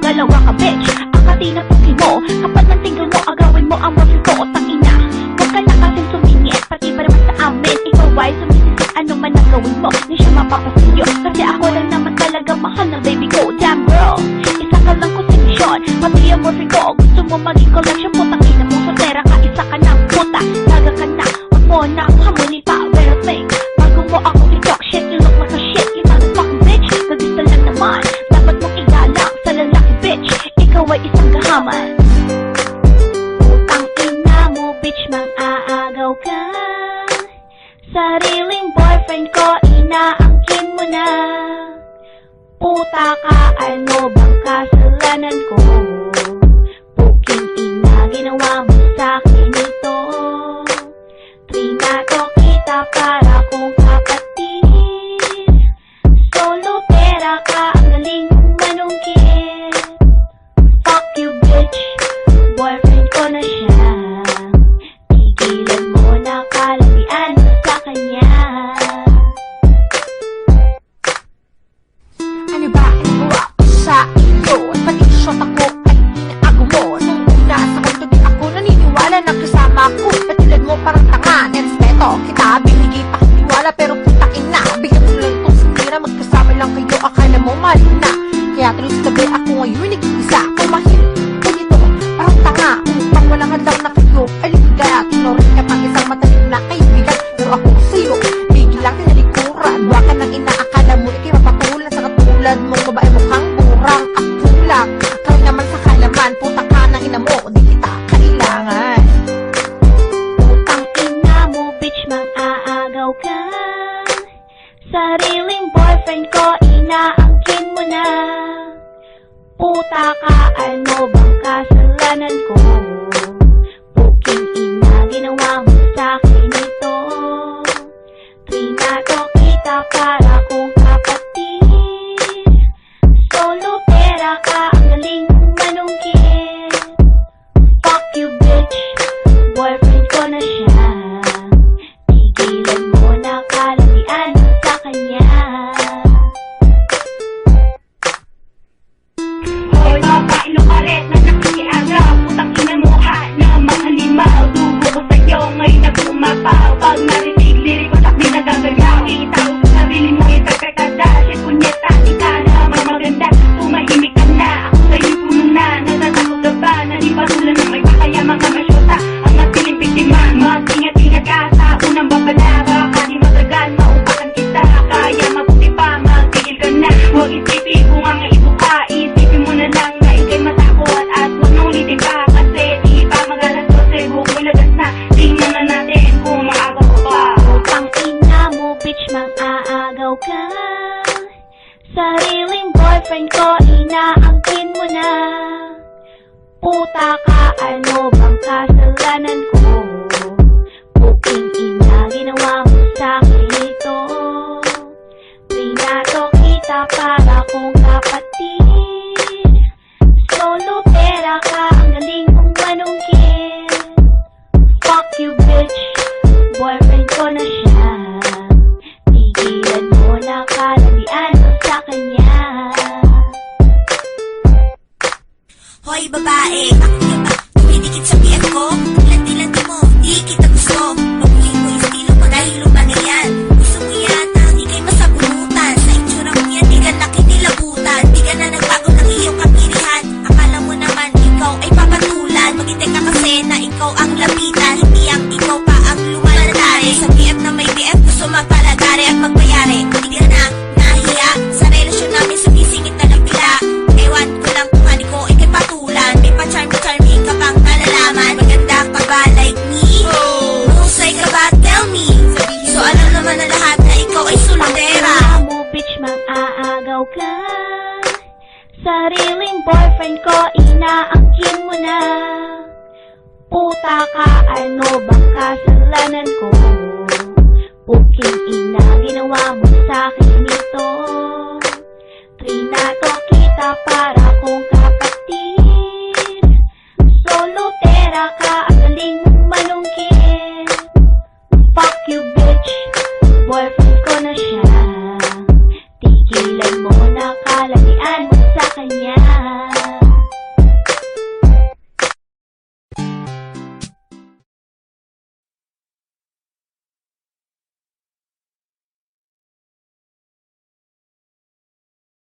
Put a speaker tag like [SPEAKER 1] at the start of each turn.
[SPEAKER 1] galaw ka bitch. Akati na pugi mo, kapag ng tinggal mo, agawin mo ang morphine ko o tangina. Huwag ka na kasing sumingit, pati ba naman sa amin. Ikaw ay sumisisip, ano man ang gawin mo, di siya mapapasilyo. Kasi ako lang naman talaga mahal ng baby ko. Damn girl, isa ka lang ko sa misyon, pati ang morphine ko. Gusto mo maging collection, putang ina mo sa tera ka. Isa ka na puta, naga ka na. Huwag mo na ang hamuli pa, well think. Bago mo ako i-talk shit, you look like a shit. You motherfucking bitch, nagista lang naman. Dapat mong igalang sa lalaki bitch. Ikaw ay isang gahaman. Putang ina mo bitch, mang-aagaw ka. Sariling boyfriend ko, inaangkin mo na. Puta ka, ano bang kasalanan ko? Puking ina, ginawa mo sa'kin ito. Trinato kita para kong kapatid. Solo pera ka, ang galing mong manungkit. Fuck you bitch, boyfriend ko na siya. Tigilan mo na kalabian mo sa kanya.
[SPEAKER 2] Ano ba ginagawa ko sa iyo? At pati shot ako ay inaago mo. Nung una sa kanto di ako naniniwala na kasama ko. Patulad mo parang tanga, nerespeto kita. Binigay pa kiniwala pero putakin na. Bigyan mo lang itong sinira, magkasama lang kayo. Akala mo mali na. Kaya tuloy sa tabi ako ngayon nag-iisa. Kumahil ko dito, parang tanga. Upang walang hadlang na kayo. Alibigan, tinorin ka pang isang matalim na kaibigan. Pero ako sa'yo, biglang tinalikuran. Huwag ka nang inaakala mo ikay mapakulan sa katulad mong babae mukhang burang. Ako lang, kaya naman sa kalaman. Puta ka ng ina mo, di kita kailangan.
[SPEAKER 1] Putang ina mo bitch, mang-aagaw ka. Sariling boyfriend ko, inaangkin mo na. Puta ka, ano bang kasalanan ko? Puking ina, ginawa mo sa'kin ito. Trinato kita para kong kapatid. Solo pera ka, ang galing mong manungkit. Fuck you bitch, boyfriend ko na siya. Tigilan mo na kalabian mo sa kanya.
[SPEAKER 3] Hoy babae lukaret na nakikiaga. Putang ina mo ha na mga limaw. Dugo ko sa'yo ngayon na bumapaw. Pag narinig lirik ko sakmi na gagalaw. Itaw sa sarili mo yung pagkakada. Shit punyeta, di ka naman maganda. Tumahimik ka na, ako sa'yo'y puno na. Natatakot ka ba na di patulan ng may pakaya mga masyota. Ang matiling biktima, mag-ingat-ingat ka sa unang babala. Baka di matagal, maupakan kita. Kaya mabuti pa, magtigil ka na. Huwag isipin kung ang ibo ka. Isipin mo na lang na ikay matakot. At huwag na ulitin pa kasi di pa magalas ko. Huwag mo lagas na, tingnan na natin kung maagaw ka pa.
[SPEAKER 1] Putang ina mo bitch, mang-aagaw ka. Sariling boyfriend ko, inaangkin mo na. Puta ka, ano bang kasalanan ko? Puking ina, ginawa mo sa'kin ito. Trinato kita para kong kapatid. Solo pera ka, ang galing mong manungkit. Fuck you bitch, boyfriend ko na siya. Tigilan mo na kalabian mo sa kanya.
[SPEAKER 4] Hoy babae, bakit ka ba tumidikit sa BF ko? Landi-landi mo, di kita gusto. Mabuhin mo yung estilo mo dahil lupa na yan. Gusto mo yata, di kayo masabunutan. Sa itsura mo yan, di ka nakinilabutan. Di ka na nagbago ng iyong kapilihan. Akala mo naman, ikaw ay papatulan. Maghintay ka kasi na ikaw ang lapitan. Hindi ang ikaw pa ang lumalantari. Sa BF na may BF, gusto magpalagari at magbayari. Hindi ka na nahiya sa relasyon namin, sumisingit na lang bila. Ewan ko lang kung hani ko ikay patulan. May pa-charming ka pang nalalaman. Maganda ka ba like me? Mahusay ka ba? Tell me. So alam naman na lahat na ikaw ay soltera.
[SPEAKER 1] Putang ina mo bitch, mang-aagaw ka. Sariling boyfriend ko, inaangkin mo na. Puta ka, ano bang kasalanan ko? Puking ina, ginawa mo sa'kin ito. Trinato kita para kong kapatid. Solo pera ka, ang galing mong manungkit. Fuck you bitch, boyfriend ko na siya. Tigilan mo na kalabian mo sa kanya.